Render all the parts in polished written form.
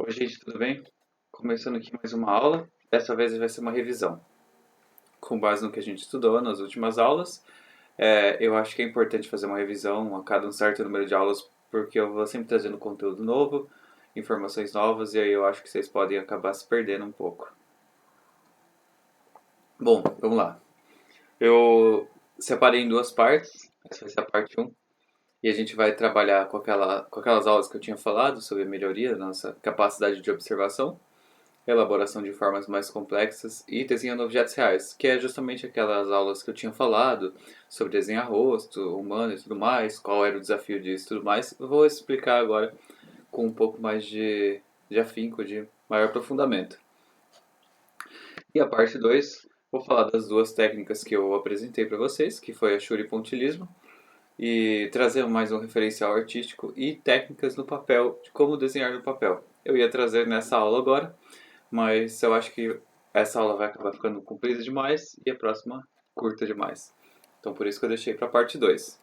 Oi, gente, tudo bem? Começando aqui mais uma aula. Dessa vez vai ser uma revisão. Com base no que a gente estudou nas últimas aulas, eu acho que é importante fazer uma revisão a cada um certo número de aulas, porque eu vou sempre trazendo conteúdo novo, informações novas, e aí eu acho que vocês podem acabar se perdendo um pouco. Bom, vamos lá. Eu separei em duas partes. Essa vai ser a parte um. E a gente vai trabalhar com aquelas aulas que eu tinha falado sobre a melhoria da nossa capacidade de observação, elaboração de formas mais complexas e desenhando objetos reais, que é justamente aquelas aulas que eu tinha falado sobre desenhar rosto humano e tudo mais, qual era o desafio disso e tudo mais. Eu vou explicar agora com um pouco mais de afinco, de maior aprofundamento. E a parte 2, vou falar das duas técnicas que eu apresentei para vocês, que foi a Shuri e pontilhismo, e trazer mais um referencial artístico e técnicas no papel, de como desenhar no papel. Eu ia trazer nessa aula agora, mas eu acho que essa aula vai acabar ficando comprida demais e a próxima curta demais. Então por isso que eu deixei para a parte 2.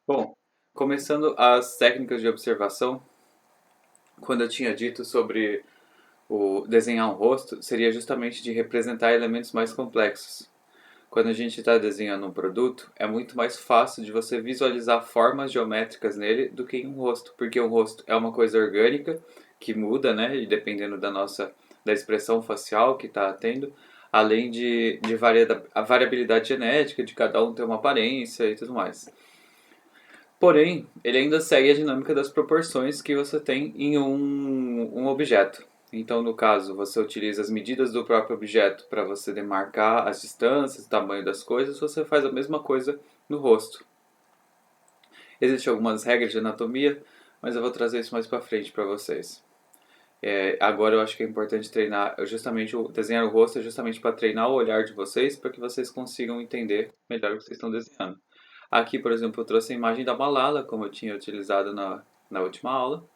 Bom, começando as técnicas de observação, quando eu tinha dito sobre o desenhar um rosto, seria justamente de representar elementos mais complexos. Quando a gente está desenhando um produto, é muito mais fácil de você visualizar formas geométricas nele do que em um rosto, porque o rosto é uma coisa orgânica que muda, né, e dependendo da expressão facial que está tendo, além de a variabilidade genética de cada um ter uma aparência e tudo mais. Porém, ele ainda segue a dinâmica das proporções que você tem em um objeto. Então, no caso, você utiliza as medidas do próprio objeto para você demarcar as distâncias, o tamanho das coisas, você faz a mesma coisa no rosto. Existem algumas regras de anatomia, mas eu vou trazer isso mais para frente para vocês. Agora eu acho que é importante treinar, justamente desenhar o rosto é justamente para treinar o olhar de vocês, para que vocês consigam entender melhor o que vocês estão desenhando. Aqui, por exemplo, eu trouxe a imagem da Malala, como eu tinha utilizado na última aula.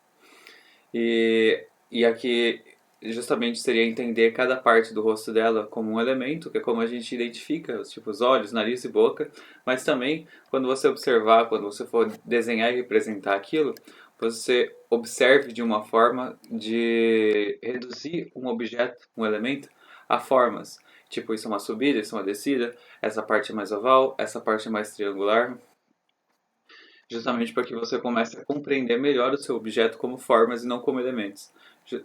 E aqui, justamente, seria entender cada parte do rosto dela como um elemento, que é como a gente identifica, tipo os olhos, nariz e boca. Mas também, quando você observar, quando você for desenhar e representar aquilo, você observe de uma forma de reduzir um objeto, um elemento, a formas. Tipo, isso é uma subida, isso é uma descida, essa parte é mais oval, essa parte é mais triangular, justamente para que você comece a compreender melhor o seu objeto como formas e não como elementos.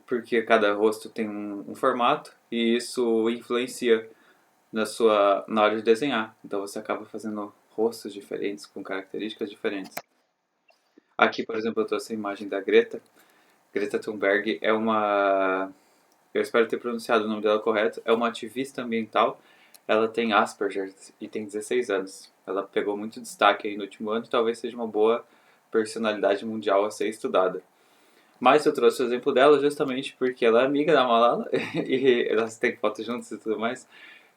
Porque cada rosto tem um formato e isso influencia na hora de desenhar. Então você acaba fazendo rostos diferentes, com características diferentes. Aqui, por exemplo, eu trouxe a imagem da Greta. Greta Thunberg é uma... Eu espero ter pronunciado o nome dela correto. É uma ativista ambiental. Ela tem Asperger e tem 16 anos. Ela pegou muito destaque aí no último ano e talvez seja uma boa personalidade mundial a ser estudada. Mas eu trouxe o exemplo dela justamente porque ela é amiga da Malala e elas têm fotos juntas e tudo mais.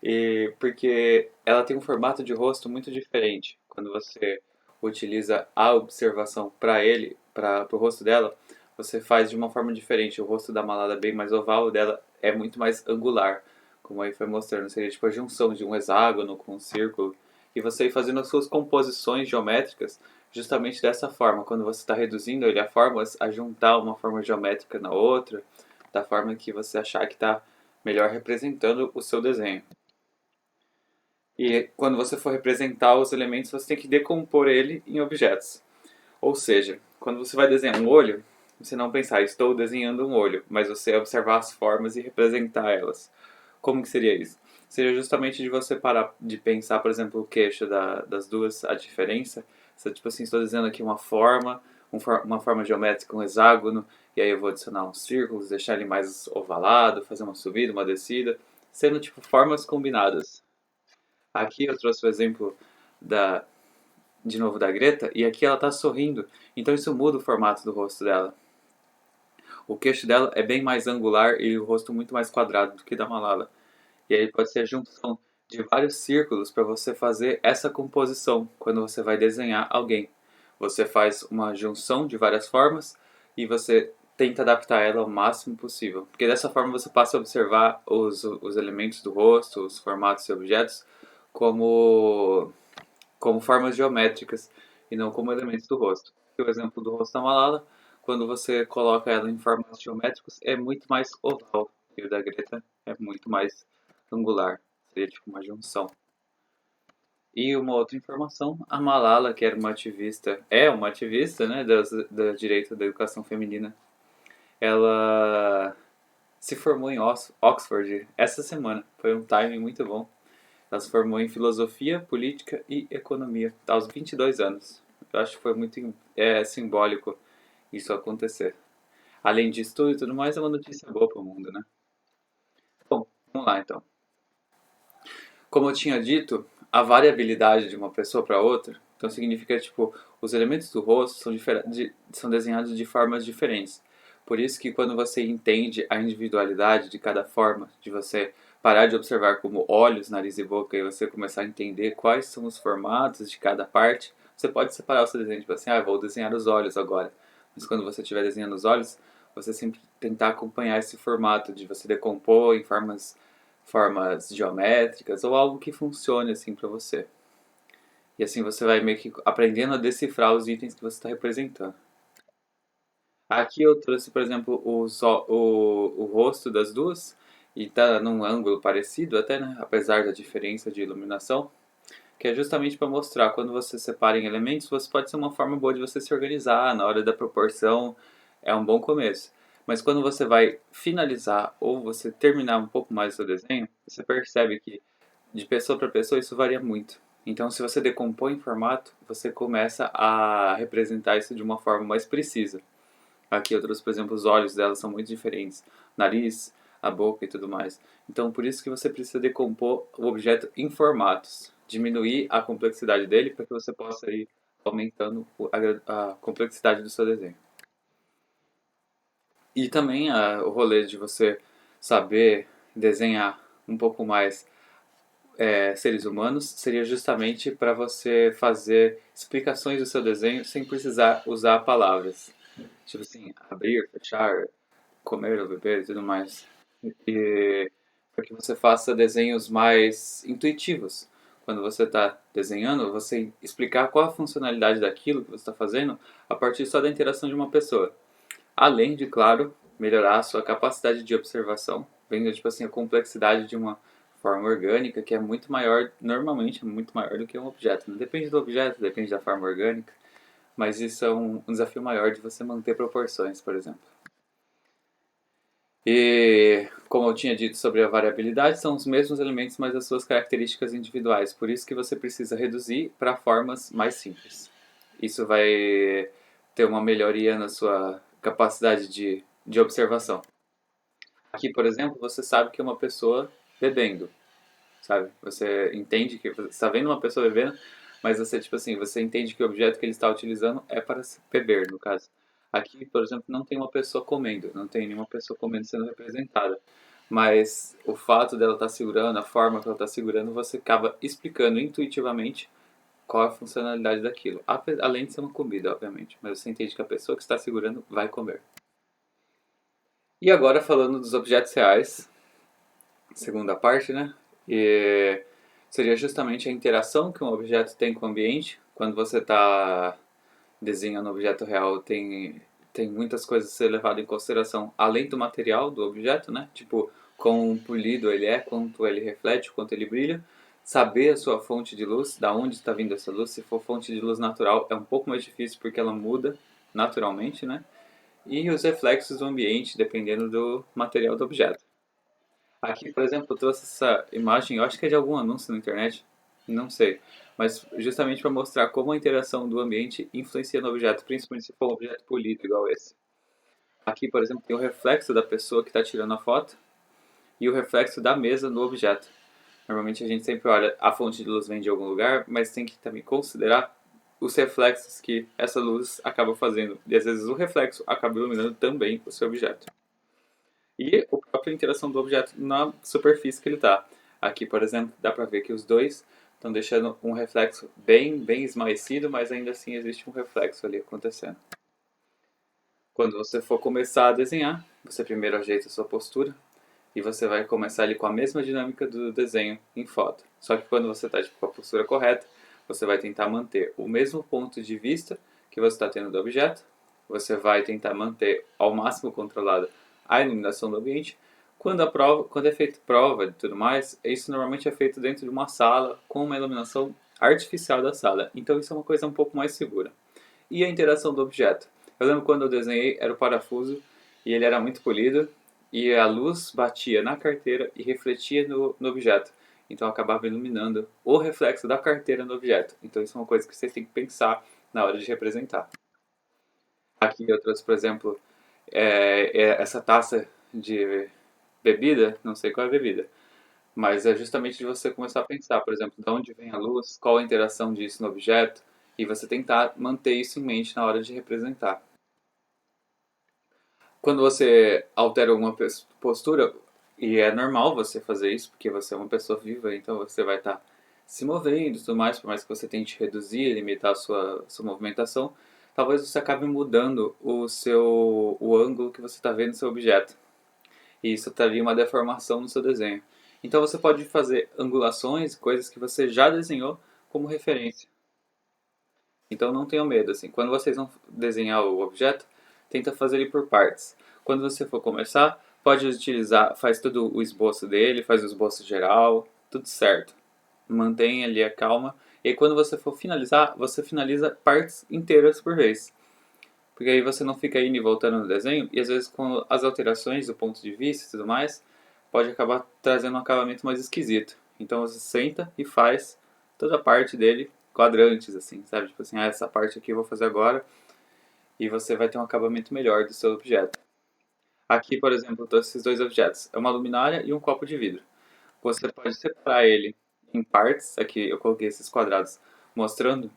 E porque ela tem um formato de rosto muito diferente. Quando você utiliza a observação para o rosto dela, você faz de uma forma diferente. O rosto da Malala é bem mais oval, o dela é muito mais angular, como aí foi mostrando. Seria tipo a junção de um hexágono com um círculo. E você ir fazendo as suas composições geométricas justamente dessa forma. Quando você está reduzindo ele a formas, a juntar uma forma geométrica na outra, da forma que você achar que está melhor representando o seu desenho. E quando você for representar os elementos, você tem que decompor ele em objetos. Ou seja, quando você vai desenhar um olho, você não pensar, estou desenhando um olho, mas você observar as formas e representar elas. Como que seria isso? Seria justamente de você parar de pensar, por exemplo, o queixo das duas, a diferença. Você, tipo assim, estou desenhando aqui uma forma, uma forma geométrica, um hexágono, e aí eu vou adicionar uns círculos, deixar ele mais ovalado, fazer uma subida, uma descida, sendo tipo formas combinadas. Aqui eu trouxe o exemplo da, de novo da Greta, e aqui ela está sorrindo, então isso muda o formato do rosto dela. O queixo dela é bem mais angular e o rosto muito mais quadrado do que da Malala. E aí pode ser a junção de vários círculos para você fazer essa composição quando você vai desenhar alguém. Você faz uma junção de várias formas e você tenta adaptar ela ao máximo possível. Porque dessa forma você passa a observar os elementos do rosto, os formatos e objetos como como formas geométricas e não como elementos do rosto. O exemplo do rosto da Malala, quando você coloca ela em formas geométricos, é muito mais oval. E o da Greta é muito mais angular. Seria tipo uma junção. E uma outra informação, a Malala, que era uma ativista, é uma ativista, né, da direito da educação feminina, ela se formou em Oxford essa semana. Foi um timing muito bom. Ela se formou em filosofia, política e economia aos 22 anos. Eu acho que foi muito simbólico isso acontecer. Além disso tudo e tudo mais, é uma notícia boa para o mundo, né? Bom, vamos lá então. Como eu tinha dito, a variabilidade de uma pessoa para outra, então significa tipo, os elementos do rosto são desenhados de formas diferentes. Por isso que quando você entende a individualidade de cada forma, de você parar de observar como olhos, nariz e boca e você começar a entender quais são os formatos de cada parte, você pode separar o seu desenho, tipo assim, vou desenhar os olhos agora. Mas quando você estiver desenhando os olhos, você sempre tentar acompanhar esse formato de você decompor em formas geométricas ou algo que funcione assim para você. E assim você vai meio que aprendendo a decifrar os itens que você está representando. Aqui eu trouxe, por exemplo, o rosto das duas e tá num ângulo parecido até, né? Apesar da diferença de iluminação, que é justamente para mostrar quando você separa em elementos, você pode ser uma forma boa de você se organizar na hora da proporção, é um bom começo. Mas quando você vai finalizar ou você terminar um pouco mais o seu desenho, você percebe que de pessoa para pessoa isso varia muito. Então, se você decompõe em formato, você começa a representar isso de uma forma mais precisa. Aqui eu trouxe, por exemplo, os olhos dela são muito diferentes, nariz, a boca e tudo mais. Então, por isso que você precisa decompor o objeto em formatos, diminuir a complexidade dele para que você possa ir aumentando a complexidade do seu desenho. E também o rolê de você saber desenhar um pouco mais seres humanos seria justamente para você fazer explicações do seu desenho sem precisar usar palavras. Tipo assim, abrir, fechar, comer ou beber e tudo mais. E para que você faça desenhos mais intuitivos. Quando você está desenhando, você explicar qual a funcionalidade daquilo que você está fazendo a partir só da interação de uma pessoa. Além de, claro, melhorar a sua capacidade de observação, vendo tipo assim, a complexidade de uma forma orgânica que é muito maior, normalmente é muito maior do que um objeto. Não depende do objeto, depende da forma orgânica, mas isso é um desafio maior de você manter proporções, por exemplo. E, como eu tinha dito sobre a variabilidade, são os mesmos elementos, mas as suas características individuais. Por isso que você precisa reduzir para formas mais simples. Isso vai ter uma melhoria na sua capacidade de observação. Aqui, por exemplo, você sabe que é uma pessoa bebendo, sabe? Você entende que você está vendo uma pessoa bebendo, mas você, tipo assim, você entende que o objeto que ele está utilizando é para beber, no caso. Aqui, por exemplo, não tem uma pessoa comendo, não tem nenhuma pessoa comendo sendo representada. Mas o fato dela estar segurando, a forma que ela está segurando, você acaba explicando intuitivamente qual é a funcionalidade daquilo. Além de ser uma comida, obviamente. Mas você entende que a pessoa que está segurando vai comer. E agora falando dos objetos reais, segunda parte, né? E seria justamente a interação que um objeto tem com o ambiente. Quando você está desenhando um objeto real, tem muitas coisas a ser levado em consideração, além do material do objeto, né? Tipo, quão polido ele é, quanto ele reflete, quanto ele brilha. Saber a sua fonte de luz, da onde está vindo essa luz. Se for fonte de luz natural, é um pouco mais difícil porque ela muda naturalmente, né? E os reflexos do ambiente, dependendo do material do objeto. Aqui, por exemplo, eu trouxe essa imagem, eu acho que é de algum anúncio na internet, não sei, mas justamente para mostrar como a interação do ambiente influencia no objeto, principalmente se for um objeto polido igual esse. Aqui, por exemplo, tem o reflexo da pessoa que está tirando a foto e o reflexo da mesa no objeto. Normalmente a gente sempre olha, a fonte de luz vem de algum lugar, mas tem que também considerar os reflexos que essa luz acaba fazendo. E às vezes o reflexo acaba iluminando também o seu objeto. E a própria interação do objeto na superfície que ele está. Aqui, por exemplo, dá para ver que os dois estão deixando um reflexo bem esmaecido, mas ainda assim existe um reflexo ali acontecendo. Quando você for começar a desenhar, você primeiro ajeita a sua postura e você vai começar ali com a mesma dinâmica do desenho em foto. Só que quando você está com a postura correta, você vai tentar manter o mesmo ponto de vista que você está tendo do objeto, você vai tentar manter ao máximo controlada a iluminação do ambiente. Quando é feita prova e tudo mais, isso normalmente é feito dentro de uma sala com uma iluminação artificial da sala. Então isso é uma coisa um pouco mais segura. E a interação do objeto. Eu lembro quando eu desenhei, era o parafuso e ele era muito polido e a luz batia na carteira e refletia no objeto. Então acabava iluminando o reflexo da carteira no objeto. Então isso é uma coisa que você tem que pensar na hora de representar. Aqui eu trouxe, por exemplo, essa taça de bebida, não sei qual é a bebida, mas é justamente de você começar a pensar, por exemplo, de onde vem a luz, qual a interação disso no objeto, e você tentar manter isso em mente na hora de representar. Quando você altera alguma postura, e é normal você fazer isso, porque você é uma pessoa viva, então você vai estar se movendo e tudo mais, por mais que você tente reduzir, limitar a sua movimentação, talvez você acabe mudando o ângulo que você está vendo no seu objeto. E isso traria uma deformação no seu desenho. Então você pode fazer angulações, coisas que você já desenhou como referência. Então não tenham medo, assim. Quando vocês vão desenhar o objeto, tenta fazer ele por partes. Quando você for começar, pode utilizar, faz todo o esboço dele, faz o esboço geral, tudo certo. Mantenha ali a calma. E aí, quando você for finalizar, você finaliza partes inteiras por vez. Porque aí você não fica indo e voltando no desenho, e às vezes com as alterações do ponto de vista e tudo mais, pode acabar trazendo um acabamento mais esquisito. Então você senta e faz toda a parte dele quadrantes, assim, sabe? Tipo assim, essa parte aqui eu vou fazer agora, e você vai ter um acabamento melhor do seu objeto. Aqui, por exemplo, eu trouxe esses dois objetos. É uma luminária e um copo de vidro. Você pode separar ele em partes. Aqui eu coloquei esses quadrados mostrando.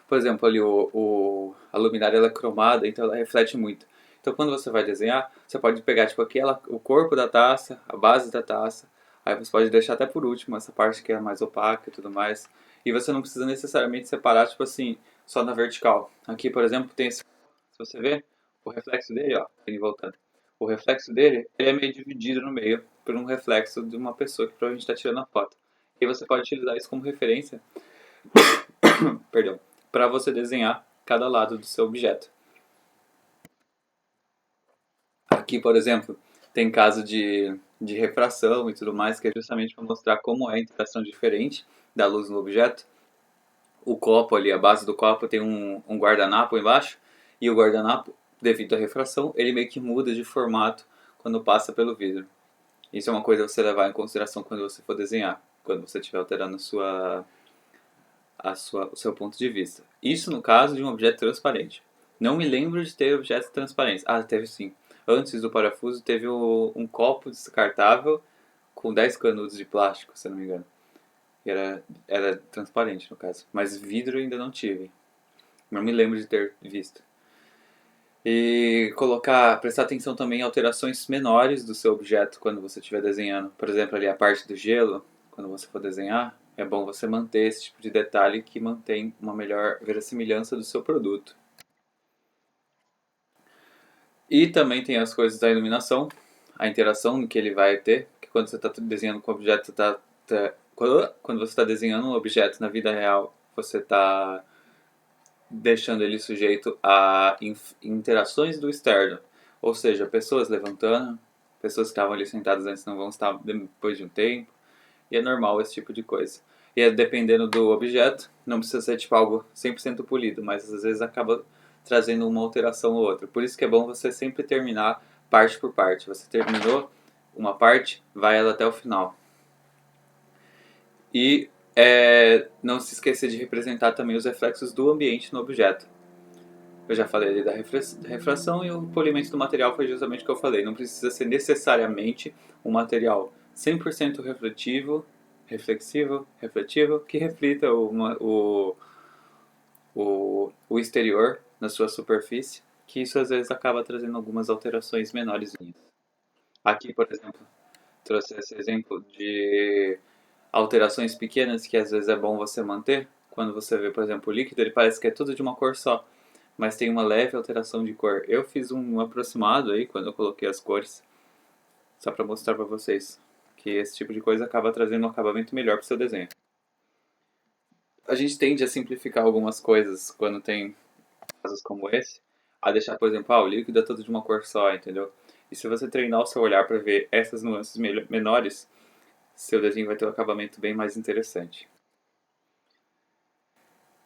Por exemplo, ali a luminária ela é cromada, então ela reflete muito. Então quando você vai desenhar, você pode pegar tipo o corpo da taça, a base da taça, aí você pode deixar até por último essa parte que é mais opaca e tudo mais. E você não precisa necessariamente separar tipo assim, só na vertical. Aqui, por exemplo, tem esse, se você ver, o reflexo dele, ó, ele voltando. O reflexo dele, ele é meio dividido no meio por um reflexo de uma pessoa que provavelmente está tirando a foto. E você pode utilizar isso como referência, perdão, para você desenhar cada lado do seu objeto. Aqui, por exemplo, tem caso de refração e tudo mais, que é justamente para mostrar como é a interação diferente da luz no objeto. O copo ali, a base do copo tem um guardanapo embaixo, e o guardanapo, devido à refração, ele meio que muda de formato quando passa pelo vidro. Isso é uma coisa a você levar em consideração quando você for desenhar, quando você estiver alterando o seu ponto de vista. Isso no caso de um objeto transparente. Não me lembro de ter objetos transparentes. Ah, teve sim. Antes do parafuso teve um copo descartável com 10 canudos de plástico, se não me engano. E era transparente no caso. Mas vidro ainda não tive. Não me lembro de ter visto. E prestar atenção também em alterações menores do seu objeto quando você estiver desenhando. Por exemplo, ali a parte do gelo, quando você for desenhar, é bom você manter esse tipo de detalhe que mantém uma melhor verossimilhança do seu produto. E também tem as coisas da iluminação, a interação que ele vai ter, que quando você está desenhando com o objeto, quando você está desenhando um objeto na vida real, você está deixando ele sujeito a interações do externo, ou seja, pessoas levantando, pessoas que estavam ali sentadas antes não vão estar depois de um tempo, e é normal esse tipo de coisa. E é dependendo do objeto, não precisa ser tipo algo 100% polido, mas às vezes acaba trazendo uma alteração ou outra. Por isso que é bom você sempre terminar parte por parte. Você terminou uma parte, vai ela até o final. E não se esquecer de representar também os reflexos do ambiente no objeto. Eu já falei ali da refração e o polimento do material foi justamente o que eu falei. Não precisa ser necessariamente um material 100% refletivo, que reflita o exterior na sua superfície, que isso às vezes acaba trazendo algumas alterações menores. Aqui, por exemplo, trouxe esse exemplo de alterações pequenas que às vezes é bom você manter. Quando você vê, por exemplo, o líquido, ele parece que é tudo de uma cor só, mas tem uma leve alteração de cor. Eu fiz um aproximado aí quando eu coloquei as cores, só para mostrar para vocês que esse tipo de coisa acaba trazendo um acabamento melhor para o seu desenho. A gente tende a simplificar algumas coisas quando tem casos como esse, a deixar, por exemplo, o líquido é todo de uma cor só, entendeu? E se você treinar o seu olhar para ver essas nuances menores, seu desenho vai ter um acabamento bem mais interessante.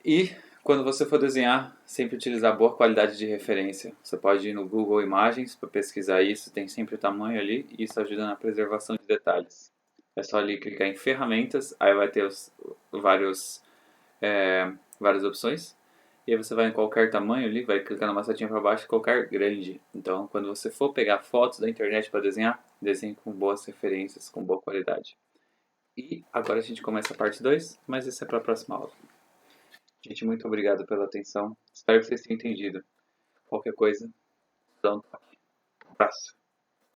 E quando você for desenhar, sempre utilizar boa qualidade de referência. Você pode ir no Google Imagens para pesquisar isso, tem sempre o tamanho ali e isso ajuda na preservação de detalhes. É só ali clicar em ferramentas, aí vai ter vários, várias opções. E aí você vai em qualquer tamanho ali, vai clicar numa setinha para baixo, qualquer grande. Então, quando você for pegar fotos da internet para desenhar, desenhe com boas referências, com boa qualidade. E agora a gente começa a parte 2, mas isso é para a próxima aula. Gente, muito obrigado pela atenção. Espero que vocês tenham entendido. Qualquer coisa, dá um toque. Um abraço.